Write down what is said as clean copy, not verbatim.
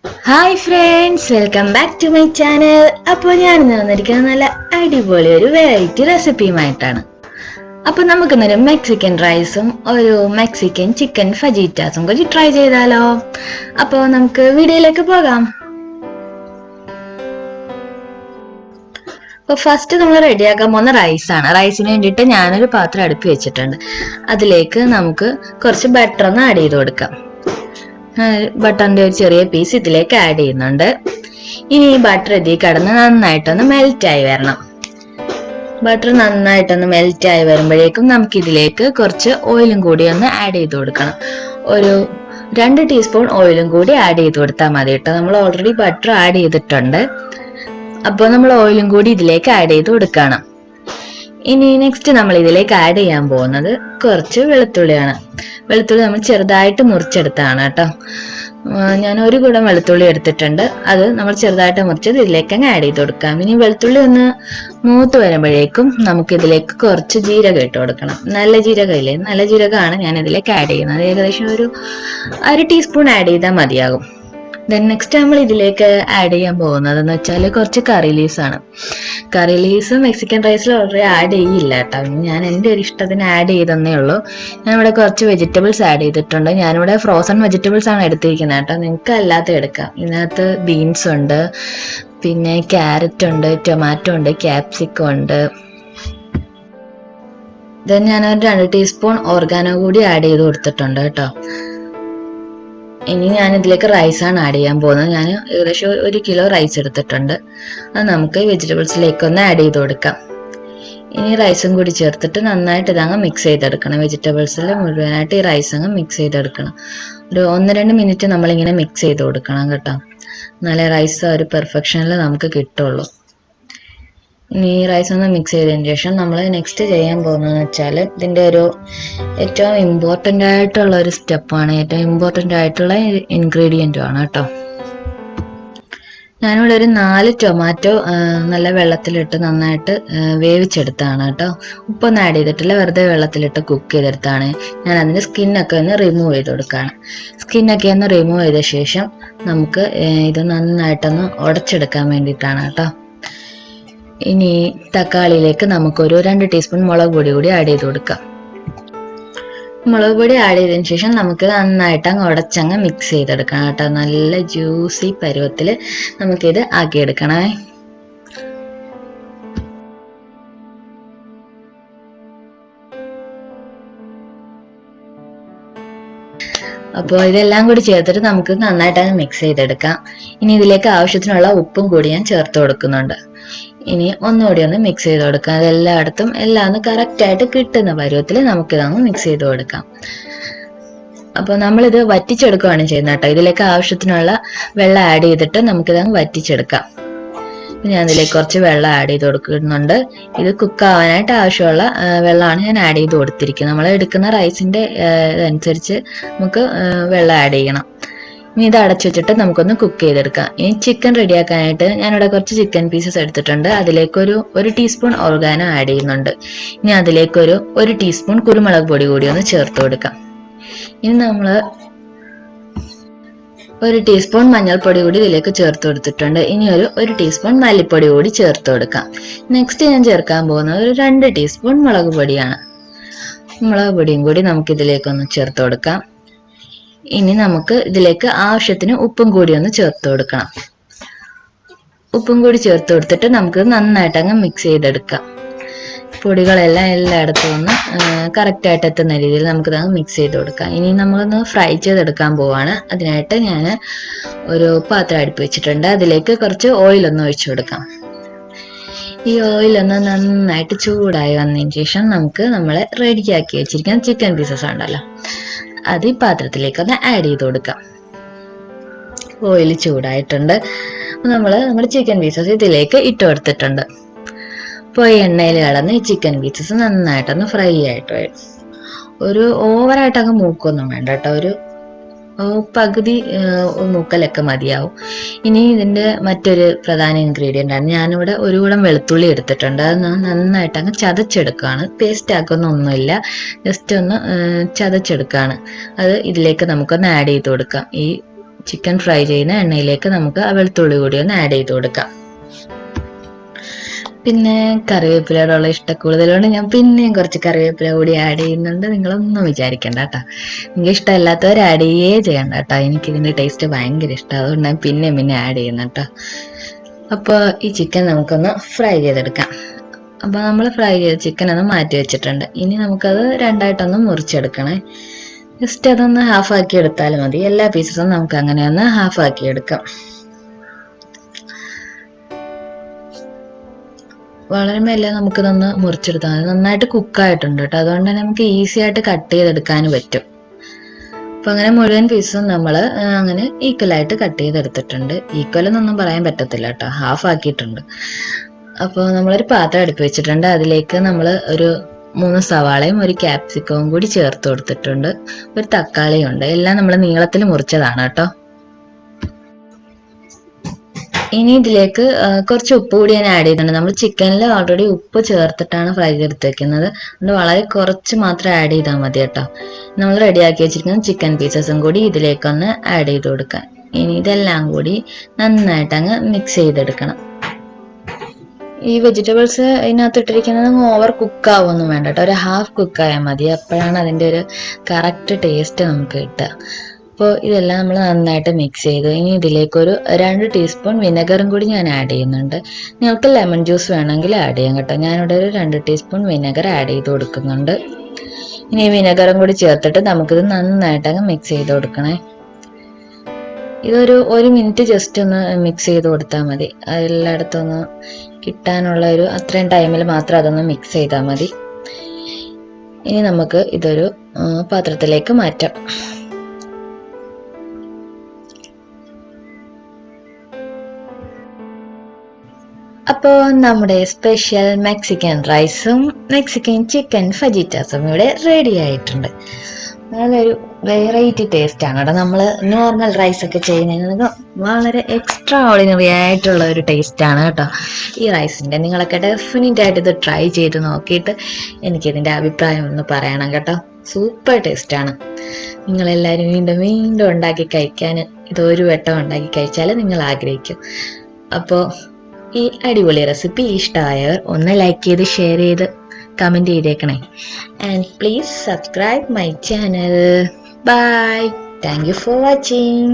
Hi friends, welcome back to my channel. അപ്പോൾ ഞാൻ ഇന്ന് വന്നിരിക്കുന്നത് നല്ല അടിപൊളി ഒരു വെറൈറ്റി റെസിപ്പിയുമായിട്ടാണ്. അപ്പോൾ നമുക്ക് ഇന്നൊരു മെക്സിക്കൻ റൈസും ഒരു മെക്സിക്കൻ ചിക്കൻ ഫജീറ്റാസും കൂടി ട്രൈ ചെയ്താലോ? അപ്പോൾ നമുക്ക് വീഡിയോയിലേക്ക് പോകാം. അപ്പോൾ ഫസ്റ്റ് നമ്മൾ റെഡിയാക്കാൻ പോകുന്ന റൈസാണ്. റൈസിന് വേണ്ടിയിട്ട് ഞാനൊരു പാത്രം അടുപ്പി വെച്ചിട്ടുണ്ട്. അതിലേക്ക് നമുക്ക് കുറച്ച് ബട്ടർ ഒന്ന് ആഡ് ചെയ്ത് കൊടുക്കാം. ബട്ടറിന്റെ ഒരു ചെറിയ പീസ് ഇതിലേക്ക് ആഡ് ചെയ്യുന്നുണ്ട്. ഇനി ഈ ബട്ടർ ഇതിൽ കിടന്ന് നന്നായിട്ടൊന്ന് മെൽറ്റ് ആയി വരണം. ബട്ടർ നന്നായിട്ടൊന്ന് മെൽറ്റ് ആയി വരുമ്പോഴേക്കും നമുക്ക് ഇതിലേക്ക് കുറച്ച് ഓയിലും കൂടി ഒന്ന് ആഡ് ചെയ്ത് കൊടുക്കണം. ഒരു 2 ടീസ്പൂൺ ഓയിലും കൂടി ആഡ് ചെയ്ത് കൊടുത്താൽ മതി കേട്ടോ. നമ്മൾ ഓൾറെഡി ബട്ടർ ആഡ് ചെയ്തിട്ടുണ്ട്. അപ്പോൾ നമ്മൾ ഓയിലും കൂടി ഇതിലേക്ക് ആഡ് ചെയ്ത് കൊടുക്കണം. ഇനി നെക്സ്റ്റ് നമ്മൾ ഇതിലേക്ക് ആഡ് ചെയ്യാൻ പോകുന്നത് കുറച്ച് വെളുത്തുള്ളിയാണ്. വെളുത്തുള്ളി നമ്മൾ ചെറുതായിട്ട് മുറിച്ചെടുത്താണ് കേട്ടോ. ഞാൻ ഒരു കുടം വെളുത്തുള്ളി എടുത്തിട്ടുണ്ട്. അത് നമ്മൾ ചെറുതായിട്ട് മുറിച്ചത് ഇതിലേക്ക് അങ്ങ് ആഡ് ചെയ്ത് കൊടുക്കാം. ഇനി വെളുത്തുള്ളി ഒന്ന് മൂത്ത് വരുമ്പോഴേക്കും നമുക്ക് ഇതിലേക്ക് കുറച്ച് ജീരകം ഇട്ട് കൊടുക്കണം. നല്ല ജീരകം ഇല്ലേ, നല്ല ജീരകമാണ് ഞാൻ ഇതിലേക്ക് ആഡ് ചെയ്യുന്നത്. ഏകദേശം ഒരു 1 ടീസ്പൂൺ ആഡ് ചെയ്താൽ മതിയാകും. ദെൻ നെക്സ്റ്റ് നമ്മൾ ഇതിലേക്ക് ആഡ് ചെയ്യാൻ പോകുന്നതെന്ന് വെച്ചാൽ കുറച്ച് കറി ലീവ്സ് ആണ്. കറി ലീവ്സ് മെക്സിക്കൻ റൈസിൽ ഓൾറെഡി ആഡ് ചെയ്യില്ല കേട്ടോ. ഞാൻ എൻ്റെ ഒരു ഇഷ്ടത്തിന് ആഡ് ചെയ്തെന്നേ ഉള്ളൂ. ഞാനിവിടെ കുറച്ച് വെജിറ്റബിൾസ് ആഡ് ചെയ്തിട്ടുണ്ട്. ഞാനിവിടെ ഫ്രോസൺ വെജിറ്റബിൾസ് ആണ് എടുത്തിരിക്കുന്നത് കേട്ടോ. നിങ്ങൾക്ക് അല്ലാത്ത എടുക്കാം. ഇതിനകത്ത് ബീൻസ് ഉണ്ട്, പിന്നെ ക്യാരറ്റ് ഉണ്ട്, ടൊമാറ്റോ ഉണ്ട്, ക്യാപ്സിക്കം ഉണ്ട്. ദെൻ ഞാനൊരു 2 ടീസ്പൂൺ ഓർഗാനോ കൂടി ആഡ് ചെയ്ത് കൊടുത്തിട്ടുണ്ട് കേട്ടോ. ഇനി ഞാൻ ഇതിലേക്ക് റൈസാണ് ആഡ് ചെയ്യാൻ പോകുന്നത്. ഞാൻ ഏകദേശം 1 കിലോ റൈസ് എടുത്തിട്ടുണ്ട്. അത് നമുക്ക് വെജിറ്റബിൾസിലേക്ക് ഒന്ന് ആഡ് ചെയ്ത് കൊടുക്കാം. ഇനി റൈസും കൂടി ചേർത്തിട്ട് നന്നായിട്ട് ഇതങ്ങ് മിക്സ് ചെയ്തെടുക്കണം. വെജിറ്റബിൾസിൽ മുഴുവനായിട്ട് ഈ റൈസ് അങ്ങ് മിക്സ് ചെയ്തെടുക്കണം. ഒരു 1-2 മിനിറ്റ് നമ്മളിങ്ങനെ മിക്സ് ചെയ്ത് കൊടുക്കണം കേട്ടോ. എന്നാലേ റൈസ് ഒരു പെർഫെക്ഷനിൽ നമുക്ക് കിട്ടുള്ളൂ. ഇനി റൈസ് ഒന്ന് മിക്സ് ചെയ്തതിന് ശേഷം നമ്മൾ നെക്സ്റ്റ് ചെയ്യാൻ പോകുന്നതെന്ന് വെച്ചാൽ ഇതിൻ്റെ ഒരു ഏറ്റവും ഇമ്പോർട്ടൻ്റ് ആയിട്ടുള്ള ഒരു സ്റ്റെപ്പാണ്, ഏറ്റവും ഇമ്പോർട്ടൻ്റ് ആയിട്ടുള്ള ഇൻഗ്രീഡിയൻറ്റും ആണ് കേട്ടോ. ഞാനിവിടെ ഒരു 4 ടൊമാറ്റോ നല്ല വെള്ളത്തിലിട്ട് നന്നായിട്ട് വേവിച്ചെടുത്താണ് കേട്ടോ. ഉപ്പൊന്നും ആഡ് ചെയ്തിട്ടില്ല, വെറുതെ വെള്ളത്തിലിട്ട് കുക്ക് ചെയ്തെടുത്താണ്. ഞാൻ അതിൻ്റെ സ്കിന്നൊക്കെ ഒന്ന് റിമൂവ് ചെയ്ത് കൊടുക്കുകയാണ്. സ്കിന്നൊക്കെ ഒന്ന് റിമൂവ് ചെയ്ത ശേഷം നമുക്ക് ഇത് നന്നായിട്ടൊന്ന് ഉടച്ചെടുക്കാൻ വേണ്ടിയിട്ടാണ് കേട്ടോ. ഇനി തക്കാളിയിലേക്ക് നമുക്കൊരു 2 ടീസ്പൂൺ മുളക് പൊടി കൂടി ആഡ് ചെയ്ത് കൊടുക്കാം. മുളക് പൊടി ആഡ് ചെയ്തതിന് ശേഷം നമുക്ക് നന്നായിട്ട് അങ്ങ് ഉടച്ചങ്ങ് മിക്സ് ചെയ്തെടുക്കണം കേട്ടോ. നല്ല ജ്യൂസി പരുവത്തിൽ നമുക്കിത് ആക്കിയെടുക്കണേ. അപ്പോൾ ഇതെല്ലാം കൂടി ചേർത്തിട്ട് നമുക്ക് നന്നായിട്ട് അങ്ങ് മിക്സ് ചെയ്തെടുക്കാം. ഇനി ഇതിലേക്ക് ആവശ്യത്തിനുള്ള ഉപ്പും കൂടി ഞാൻ ചേർത്ത് കൊടുക്കുന്നുണ്ട്. ഇനി ഒന്നുകൂടി ഒന്ന് മിക്സ് ചെയ്ത് കൊടുക്കാം. അതെല്ലായിടത്തും എല്ലാം ഒന്ന് കറക്റ്റ് ആയിട്ട് കിട്ടുന്ന പരുവത്തിൽ നമുക്കിതങ്ങ് മിക്സ് ചെയ്ത് കൊടുക്കാം. അപ്പോൾ നമ്മളിത് വറ്റിച്ചെടുക്കുകയാണ് ചെയ്യുന്നത് കേട്ടോ. ഇതിലേക്ക് ആവശ്യത്തിനുള്ള വെള്ളം ആഡ് ചെയ്തിട്ട് നമുക്കിതങ്ങ് വറ്റിച്ചെടുക്കാം. ഞാൻ ഇതിലേക്ക് കുറച്ച് വെള്ളം ആഡ് ചെയ്ത് കൊടുക്കുന്നുണ്ട്. ഇത് കുക്കാവാനായിട്ട് ആവശ്യമുള്ള വെള്ളമാണ് ഞാൻ ആഡ് ചെയ്ത് കൊടുത്തിരിക്കുന്നത്. നമ്മൾ എടുക്കുന്ന റൈസിന്റെ ഇതനുസരിച്ച് നമുക്ക് വെള്ളം ആഡ് ചെയ്യണം. ഇനി ഇത് അടച്ചു വെച്ചിട്ട് നമുക്കൊന്ന് കുക്ക് ചെയ്തെടുക്കാം. ഇനി ചിക്കൻ റെഡിയാക്കാനായിട്ട് ഞാനിവിടെ കുറച്ച് ചിക്കൻ പീസസ് എടുത്തിട്ടുണ്ട്. അതിലേക്കൊരു 1 ടീസ്പൂൺ ഓർഗാനോ ആഡ് ചെയ്യുന്നുണ്ട്. ഇനി അതിലേക്കൊരു 1 ടീസ്പൂൺ കുരുമുളക് പൊടി കൂടി ഒന്ന് ചേർത്ത് കൊടുക്കാം. ഇനി നമ്മൾ 1 ടീസ്പൂൺ മഞ്ഞൾപ്പൊടി കൂടി ഇതിലേക്ക് ചേർത്ത് കൊടുത്തിട്ടുണ്ട്. ഇനി ഒരു 1 ടീസ്പൂൺ മല്ലിപ്പൊടി കൂടി ചേർത്ത് കൊടുക്കാം. നെക്സ്റ്റ് ഞാൻ ചേർക്കാൻ പോകുന്നത് ഒരു 2 ടീസ്പൂൺ മുളക് പൊടിയാണ്. മുളക് പൊടിയും കൂടി നമുക്ക് ഇതിലേക്കൊന്ന് ചേർത്ത് കൊടുക്കാം. ഇനി നമുക്ക് ഇതിലേക്ക് ആവശ്യത്തിന് ഉപ്പും കൂടി ഒന്ന് ചേർത്ത് കൊടുക്കണം. ഉപ്പും കൂടി ചേർത്ത് കൊടുത്തിട്ട് നമുക്ക് നന്നായിട്ട് അങ്ങ് മിക്സ് ചെയ്തെടുക്കാം. പൊടികളെല്ലാം എല്ലായിടത്തും ഒന്ന് കറക്റ്റായിട്ട് എത്തുന്ന രീതിയിൽ നമുക്ക് ഇതങ്ങ് മിക്സ് ചെയ്ത് കൊടുക്കാം. ഇനി നമ്മളൊന്ന് ഫ്രൈ ചെയ്തെടുക്കാൻ പോവാണ്. അതിനായിട്ട് ഞാൻ ഒരു പാത്രം അടുപ്പ് വെച്ചിട്ടുണ്ട്. അതിലേക്ക് കുറച്ച് ഓയിലൊന്ന് ഒഴിച്ചു കൊടുക്കാം. ഈ ഓയിലൊന്ന് നന്നായിട്ട് ചൂടായി വന്നതിന് ശേഷം നമുക്ക് നമ്മൾ റെഡിയാക്കി വെച്ചിരിക്കുന്ന ചിക്കൻ പീസസ് ഉണ്ടല്ലോ, അത് ഈ പാത്രത്തിലേക്ക് ഒന്ന് ആഡ് ചെയ്ത് കൊടുക്കാം. ഓയിൽ ചൂടായിട്ടുണ്ട്. നമ്മുടെ ചിക്കൻ പീസസ് ഇതിലേക്ക് ഇട്ട് കൊടുത്തിട്ടുണ്ട്. അപ്പോൾ ഈ എണ്ണയിൽ കിടന്ന് ഈ ചിക്കൻ പീസസ് നന്നായിട്ടൊന്ന് ഫ്രൈ ആയിട്ട് വരും. ഒരു ഓവറായിട്ട് അങ്ങ് മൂക്കൊന്നും വേണ്ട കേട്ടോ. ഒരു പകുതി മൂക്കലൊക്കെ മതിയാവും. ഇനി ഇതിൻ്റെ മറ്റൊരു പ്രധാന ഇൻഗ്രീഡിയൻ്റ് ആണ്. ഞാനിവിടെ 1 കുടം വെളുത്തുള്ളി എടുത്തിട്ടുണ്ട്. അത് നന്നായിട്ട് അങ്ങ് ചതച്ചെടുക്കുകയാണ്. പേസ്റ്റ് ആക്കുന്നൊന്നുമില്ല, ജസ്റ്റ് ഒന്ന് ചതച്ചെടുക്കുകയാണ്. അത് ഇതിലേക്ക് നമുക്കൊന്ന് ആഡ് ചെയ്ത് കൊടുക്കാം. ഈ ചിക്കൻ ഫ്രൈ ചെയ്യുന്ന എണ്ണയിലേക്ക് നമുക്ക് ആ വെളുത്തുള്ളി കൂടി ഒന്ന് ആഡ് ചെയ്ത് കൊടുക്കാം. പിന്നെ കറിവേപ്പിലയോടുള്ള ഇഷ്ടക്കൂടുതലുകൊണ്ട് ഞാൻ പിന്നെയും കുറച്ച് കറിവേപ്പില കൂടി ആഡ് ചെയ്യുന്നുണ്ട്. നിങ്ങളൊന്നും വിചാരിക്കണ്ട കേട്ടോ. നിങ്ങൾക്ക് ഇഷ്ടമല്ലാത്തവർ ആഡ് ചെയ്യണ്ട കേട്ടോ. എനിക്കിതിൻ്റെ ടേസ്റ്റ് ഭയങ്കര ഇഷ്ടമാണ്, അതുകൊണ്ട് ഞാൻ പിന്നെ ആഡ് ചെയ്യുന്നു കേട്ടോ. അപ്പോൾ ഈ ചിക്കൻ നമുക്കൊന്ന് ഫ്രൈ ചെയ്തെടുക്കാം. അപ്പോൾ നമ്മൾ ഫ്രൈ ചെയ്ത ചിക്കൻ ഒന്ന് മാറ്റി വെച്ചിട്ടുണ്ട്. ഇനി നമുക്കത് രണ്ടായിട്ടൊന്ന് മുറിച്ചെടുക്കണേ. ജസ്റ്റ് അതൊന്ന് ഹാഫ് ആക്കി എടുത്താൽ മതി. എല്ലാ പീസസും നമുക്ക് അങ്ങനെ ഒന്ന് ഹാഫ് ആക്കി എടുക്കാം. വളരെ മെല്ലെ നമുക്കിതൊന്ന് മുറിച്ചെടുത്താൽ മതി. നന്നായിട്ട് കുക്കായിട്ടുണ്ട് കേട്ടോ, അതുകൊണ്ട് തന്നെ നമുക്ക് ഈസി ആയിട്ട് കട്ട് ചെയ്തെടുക്കാൻ പറ്റും. അപ്പം അങ്ങനെ മുഴുവൻ പീസും നമ്മൾ അങ്ങനെ ഈക്വലായിട്ട് കട്ട് ചെയ്തെടുത്തിട്ടുണ്ട്. ഈക്വൽ എന്നൊന്നും പറയാൻ പറ്റത്തില്ല കേട്ടോ, ഹാഫ് ആക്കിയിട്ടുണ്ട്. അപ്പോൾ നമ്മളൊരു പാത്രം അടുപ്പ് വെച്ചിട്ടുണ്ട്. അതിലേക്ക് നമ്മൾ ഒരു 3 സവാളയും ഒരു ക്യാപ്സിക്കവും കൂടി ചേർത്ത് കൊടുത്തിട്ടുണ്ട്. ഒരു തക്കാളിയും ഉണ്ട്. എല്ലാം നമ്മൾ നീളത്തിൽ മുറിച്ചതാണ് കേട്ടോ. ഇനി ഇതിലേക്ക് കുറച്ച് ഉപ്പ് കൂടി ഞാൻ ആഡ് ചെയ്തിട്ടുണ്ട്. നമ്മൾ ചിക്കനിൽ ഓൾറെഡി ഉപ്പ് ചേർത്തിട്ടാണ് ഫ്രൈ ചെയ്തെടുത്ത് വെക്കുന്നത്, അതുകൊണ്ട് വളരെ കുറച്ച് മാത്രം ആഡ് ചെയ്താൽ മതി കേട്ടോ. നമ്മൾ റെഡിയാക്കി വെച്ചിരിക്കുന്ന ചിക്കൻ പീസസും കൂടി ഇതിലേക്കൊന്ന് ആഡ് ചെയ്ത് കൊടുക്കാം. ഇനി ഇതെല്ലാം കൂടി നന്നായിട്ട് അങ്ങ് മിക്സ് ചെയ്തെടുക്കണം. ഈ വെജിറ്റബിൾസ് ഇതിനകത്ത് ഇട്ടിരിക്കുന്നത് ഓവർ കുക്കാവൊന്നും വേണ്ട കേട്ടോ, ഒരു ഹാഫ് കുക്കായാൽ മതി. അപ്പോഴാണ് അതിൻ്റെ ഒരു കറക്റ്റ് ടേസ്റ്റ് നമുക്ക് കിട്ടുക. അപ്പോൾ ഇതെല്ലാം നമ്മൾ നന്നായിട്ട് മിക്സ് ചെയ്തു. ഇനി ഇതിലേക്കൊരു 2 ടീസ്പൂൺ വിനെഗറും കൂടി ഞാൻ ആഡ് ചെയ്യുന്നുണ്ട്. നിങ്ങൾക്ക് ലെമൺ ജ്യൂസ് വേണമെങ്കിൽ ആഡ് ചെയ്യാം കേട്ടോ. ഞാനിവിടെ ഒരു 2 ടീസ്പൂൺ വിനെഗർ ആഡ് ചെയ്ത് കൊടുക്കുന്നുണ്ട്. ഇനി വിനെഗറും കൂടി ചേർത്തിട്ട് നമുക്കിത് നന്നായിട്ട് അങ്ങ് മിക്സ് ചെയ്ത് കൊടുക്കണേ. ഇതൊരു 1 മിനിറ്റ് ജസ്റ്റ് ഒന്ന് മിക്സ് ചെയ്ത് കൊടുത്താൽ മതി. എല്ലായിടത്തും ഒന്ന് കിട്ടാനുള്ള അത്രയും ടൈമിൽ മാത്രം അതൊന്ന് മിക്സ് ചെയ്താൽ മതി. ഇനി നമുക്ക് ഇതൊരു പാത്രത്തിലേക്ക് മാറ്റാം. അപ്പോൾ നമ്മുടെ സ്പെഷ്യൽ മെക്സിക്കൻ റൈസും മെക്സിക്കൻ ചിക്കൻ ഫജിറ്റാസും ഇവിടെ റെഡി ആയിട്ടുണ്ട്. നല്ലൊരു വെറൈറ്റി ടേസ്റ്റ് ആണ് കേട്ടോ. നമ്മൾ നോർമൽ റൈസ് ഒക്കെ ചെയ്യുന്നതിന് വളരെ എക്സ്ട്രാ ഓർഡിനറി ആയിട്ടുള്ള ഒരു ടേസ്റ്റ് ആണ് കേട്ടോ ഈ റൈസിൻ്റെ. നിങ്ങളൊക്കെ ഡെഫിനറ്റ് ആയിട്ട് ഇത് ട്രൈ ചെയ്ത് നോക്കിയിട്ട് എനിക്കിതിൻ്റെ അഭിപ്രായം ഒന്ന് പറയണം കേട്ടോ. സൂപ്പർ ടേസ്റ്റ് ആണ്. നിങ്ങളെല്ലാവരും വീണ്ടും ഉണ്ടാക്കി കഴിക്കാൻ ഇതൊരു വട്ടം ഉണ്ടാക്കി കഴിച്ചാൽ നിങ്ങൾ ആഗ്രഹിക്കും. അപ്പോൾ ഈ അടിപൊളി റെസിപ്പി ഇഷ്ടമായവർ ഒന്ന് ലൈക്ക് ചെയ്ത് ഷെയർ ചെയ്ത് കമൻറ്റ് ചെയ്തേക്കണേ. And please subscribe my channel. Bye. Thank you for watching.